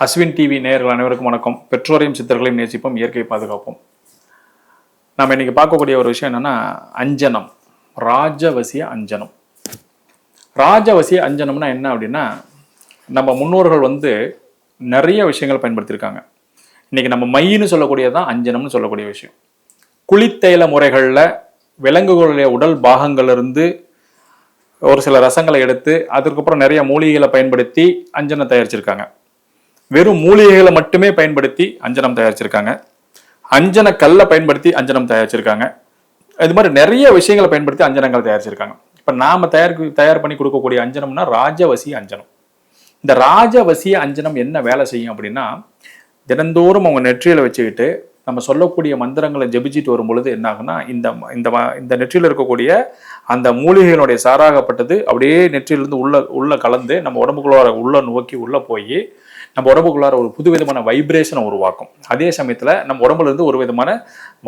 Ashwin TV நேயர்கள் அனைவருக்கும் வணக்கம். பெற்றோரையும் சித்தர்களையும் நேசிப்போம், இயற்கை பாதுகாப்போம். நம்ம இன்னைக்கு பார்க்கக்கூடிய ஒரு விஷயம் என்னன்னா அஞ்சனம், ராஜவசிய அஞ்சனம். ராஜவசிய அஞ்சனம்னா என்ன அப்படின்னா, நம்ம முன்னோர்கள் நிறைய விஷயங்கள் பயன்படுத்தியிருக்காங்க. இன்னைக்கு நம்ம மையின்னு சொல்லக்கூடியதான் அஞ்சனம்னு சொல்லக்கூடிய விஷயம். குளித்தைல முறைகளில் விலங்குகளுடைய உடல் பாகங்களிலிருந்து ஒரு சில ரசங்களை எடுத்து அதுக்கப்புறம் நிறைய மூலிகைகளை பயன்படுத்தி அஞ்சனம் தயாரிச்சிருக்காங்க. வெறும் மூலிகைகளை மட்டுமே பயன்படுத்தி அஞ்சனம் தயாரிச்சிருக்காங்க. அஞ்சன கல்லை பயன்படுத்தி அஞ்சனம் தயாரிச்சிருக்காங்க. இது மாதிரி நிறைய விஷயங்களை பயன்படுத்தி அஞ்சனங்கள் தயாரிச்சிருக்காங்க. இப்ப நாம தயார் பண்ணி கொடுக்கக்கூடிய அஞ்சனம்னா ராஜவசிய அஞ்சனம். இந்த ராஜவசிய அஞ்சனம் என்ன வேலை செய்யும் அப்படின்னா, தினந்தோறும் அவங்க நெற்றியில வச்சுக்கிட்டு நம்ம சொல்லக்கூடிய மந்திரங்களை ஜபிச்சுட்டு வரும் பொழுது என்ன ஆகுன்னா, இந்த நெற்றியில் இருக்கக்கூடிய அந்த மூலிகைகளுடைய சாராகப்பட்டது அப்படியே நெற்றியிலிருந்து உள்ள கலந்து நம்ம உடம்புக்குள்ளார உள்ள நோக்கி உள்ள போய் நம்ம உடம்புக்குள்ளார ஒரு புதுவிதமான வைப்ரேஷனை உருவாக்கும். அதே சமயத்துல நம்ம உடம்புல இருந்து ஒரு விதமான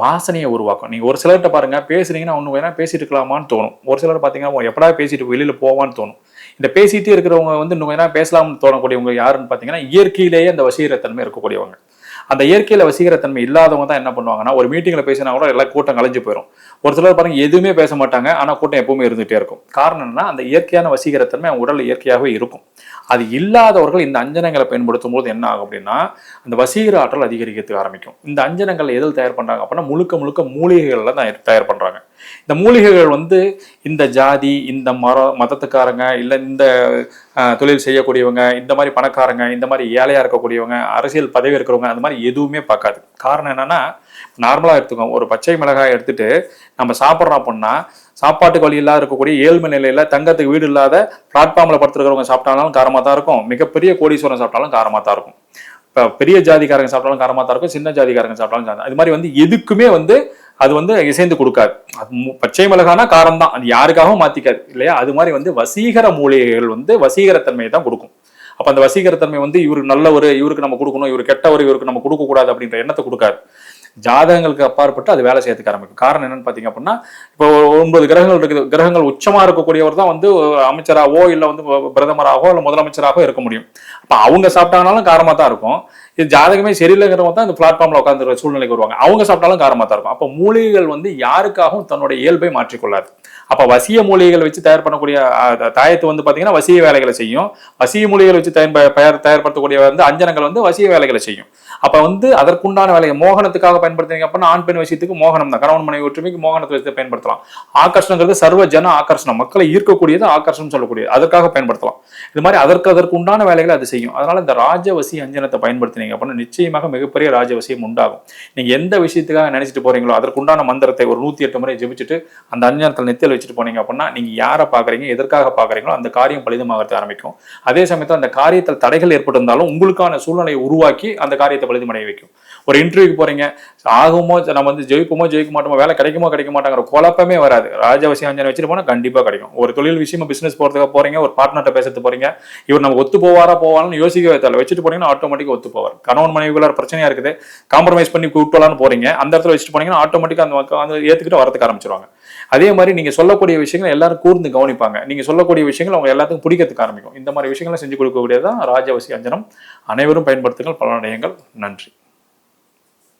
வாசனையை உருவாக்கும். நீங்க ஒரு சிலர்கிட்ட பாருங்க, பேசுறீங்கன்னா ஒண்ணு வேணா பேசிட்டு இருக்கலாமான்னு தோணும். ஒரு சிலர் பாத்தீங்கன்னா எப்படா பேசிட்டு வெளியில போவான்னு தோணும். இந்த பேசிட்டே இருக்கிறவங்க இன்னும் வேணா பேசலாம்னு தோணக்கூடியவங்க யாருன்னு பாத்தீங்கன்னா, இயற்கையிலேயே அந்த வசீகரத்தன்மை இருக்கக்கூடியவங்க. அந்த இயற்கையில வசீகரத்தன்மை இல்லாதவங்க தான் என்ன பண்ணுவாங்கன்னா, ஒரு மீட்டிங்ல பேசினா கூட எல்லாம் கூட்டம் கலைஞ்சு போயிடும். ஒரு சிலர் பாருங்க எதுவுமே பேச மாட்டாங்க, ஆனா கூட்டம் எப்பவுமே இருந்துகிட்டே இருக்கும். காரணம் என்னன்னா, அந்த இயற்கையான வசீகரத்தன்மை அவங்க உடல் இயற்கையாகவே இருக்கும். அது இல்லாதவர்கள் இந்த அஞ்சனங்களை பயன்படுத்தும் போது என்ன ஆகும் அப்படின்னா, அந்த வசீகர ஆற்றல் அதிகரிக்கிறதுக்கு ஆரம்பிக்கும். இந்த அஞ்சனங்கள் எதில் தயார் பண்றாங்க அப்படின்னா, முழுக்க மூலிகைகள்ல தான் தயார் பண்றாங்க. இந்த மூலிகைகள் இந்த ஜாதி, இந்த மதத்துக்காரங்க, இல்ல இந்த தொழில் செய்யக்கூடியவங்க, இந்த மாதிரி பணக்காரங்க, இந்த மாதிரி ஏழையா இருக்கக்கூடியவங்க, அரசியல் பதவி இருக்கிறவங்க, அந்த மாதிரி எதுவுமே பார்க்காது. காரணம் என்னன்னா, நார்மலா எடுத்துக்கோங்க, ஒரு பச்சை மிளகாய் எடுத்துட்டு நம்ம சாப்பிட்றோம் அப்படின்னா, சாப்பாட்டுக்கு வழி இல்லாத இருக்கக்கூடிய ஏழ்மை நிலையில தங்கத்துக்கு வீடு இல்லாத பிளாட்ஃபார்ம்ல படுத்துருக்கிறவங்க சாப்பிட்டாலும் காரமா தான் இருக்கும். மிகப்பெரிய கோடீஸ்வரன் சாப்பிட்டாலும் காரமா தான் இருக்கும். இப்ப பெரிய ஜாதிக்காரங்க சாப்பிட்டாலும் காரமா தான் இருக்கும். சின்ன ஜாதிக்காரங்க சாப்பிட்டாலும் அது மாதிரி எதுக்குமே அது இசைந்து கொடுக்காது. அது பச்சை மிளகானா காரம் தான், அது யாருக்காகவும் மாத்திக்காது இல்லையா? அது மாதிரி வசீகர மூலிகைகள் வசீகரத்தன்மையை தான் கொடுக்கும். அப்ப அந்த வசீகரத்தன்மை இவருக்கு நல்லவர், இவருக்கு நம்ம கொடுக்கணும், இவரு கெட்டவர், இவருக்கு நம்ம கொடுக்க கூடாது அப்படின்ற எண்ணத்தை கொடுக்காது. ஜாதகங்களுக்கு அப்பாற்பட்டு அது வேலை செய்யறதுக்கு ஆரம்பிக்கும். காரணம் என்னன்னு பாத்தீங்க அப்படின்னா, இப்போ 9 கிரகங்கள் இருக்குது. கிரகங்கள் உச்சமா இருக்கக்கூடியவர் தான் அமைச்சராகவோ இல்ல பிரதமராகவோ இல்ல முதலமைச்சராகவோ இருக்க முடியும். அப்ப அவங்க சாப்பிட்டாங்கனாலும் காரமா தான் இருக்கும். இது ஜாதகமே சரியில்லைங்கிறவங்க தான் இந்த பிளாட்ஃபார்ம்ல உட்காந்துருக்க சூழ்நிலைக்கு வருவாங்க. அவங்க சாப்பிட்டாலும் காரமா தான் இருக்கும். அப்ப மூலிகைகள் யாருக்காகவும் தன்னுடைய இயல்பை மாற்றிக்கொள்ளாது. அப்ப வசிய மூலிகைகள் வச்சு தயார் பண்ணக்கூடிய தாயத்து பாத்தீங்கன்னா வசிய வேலைகளை செய்யும். வசிய மூலிகைகள் வச்சு தயார்படுத்தக்கூடிய அஞ்சனங்கள் வசிய வேலைகளை செய்யும். அப்ப அதற்குண்டான வேலையை மோகனத்துக்காக பயன்படுத்துறீங்க அப்படின்னா, ஆண் பெண் விஷயத்துக்கு மோகனம் தான், கணவன் மனைவி ஒற்றுமைக்கு மோகனத்தை வச்சு பயன்படுத்தலாம். ஆகர்ஷணங்கிறது சர்வ ஜன ஆகர்ஷணம், மக்களை ஈர்க்கக்கூடியது ஆகர்ஷணம் சொல்லக்கூடியது, அதற்காக பயன்படுத்தலாம். இது மாதிரி அதற்கு உண்டான வேலைகளை அது செய்யும். அதனால இந்த ராஜவசி அஞ்சனத்தை பயன்படுத்தினீங்க அப்படின்னா நிச்சயமாக மிகப்பெரிய ராஜவசியம் உண்டாகும். நீங்க எந்த விஷயத்துக்காக நினைச்சிட்டு போறீங்களோ அதற்குண்டான மந்திரத்தை ஒரு 108 முறை ஜெபிச்சுட்டு அந்த அஞ்சனத்தில் நெத்தியில் வச்சுட்டு போனீங்க அப்படின்னா, நீங்க யாரை பாக்குறீங்க, எதற்காக பாக்குறீங்களோ அந்த காரியம் பலிதமாக ஆரம்பிக்கும். அதே சமயத்தில் அந்த காரியத்தில் தடைகள் ஏற்பட்டிருந்தாலும் உங்களுக்கான சூழ்நிலையை உருவாக்கி அந்த காரியத்தை பலிதமடைய வைக்கும். ஒரு இன்டர்வியூக்கு போறீங்க, ஆகுமோ நம்ம ஜெயிப்போமோ ஜெயிக்க மாட்டோமோ, வேலை கிடைக்குமோ கிடைக்க மாட்டாங்கிற குழப்பமே வராது. ராஜவசிய அஞ்சனம் வச்சுட்டு போனா கண்டிப்பா கிடைக்கும். ஒரு தொழில் விஷயமா பிசினஸ் போறதுக்கு போறீங்க, ஒரு பார்ட்னர்ட்ட பேசுறது போறீங்க, இவர் நம்ம ஒத்து போவாரான்னு யோசிக்கவே தேவை. வச்சுட்டு போனீங்கன்னா ஆட்டோமேட்டிக்கா ஒத்து போவார். கணவன் மனைவிக்குள்ள பிரச்சனையா இருக்குது, காம்ப்ரமைஸ் பண்ணி கூப்பிடலான்னு போறீங்க, அந்த இடத்துல வச்சுட்டு போனீங்கன்னா ஆட்டோமேட்டிக்கா அந்த ஏத்துக்கிட்டு வரதுக்கு ஆரம்பிச்சிருவாங்க. அதே மாதிரி நீங்க சொல்லக்கூடிய விஷயங்கள் எல்லாரும் கூர்ந்து கவனிப்பாங்க. நீங்க சொல்லக்கூடிய விஷயங்கள் அவங்க எல்லாத்துக்கும் பிடிக்கிறதுக்கு ஆரம்பிக்கும். இந்த மாதிரி விஷயங்களை செஞ்சு கொடுக்கக்கூடியதான் ராஜவசிய அஞ்சனம். அனைவரும் பயன்படுத்துங்கள், பலனடையுங்கள். நன்றி.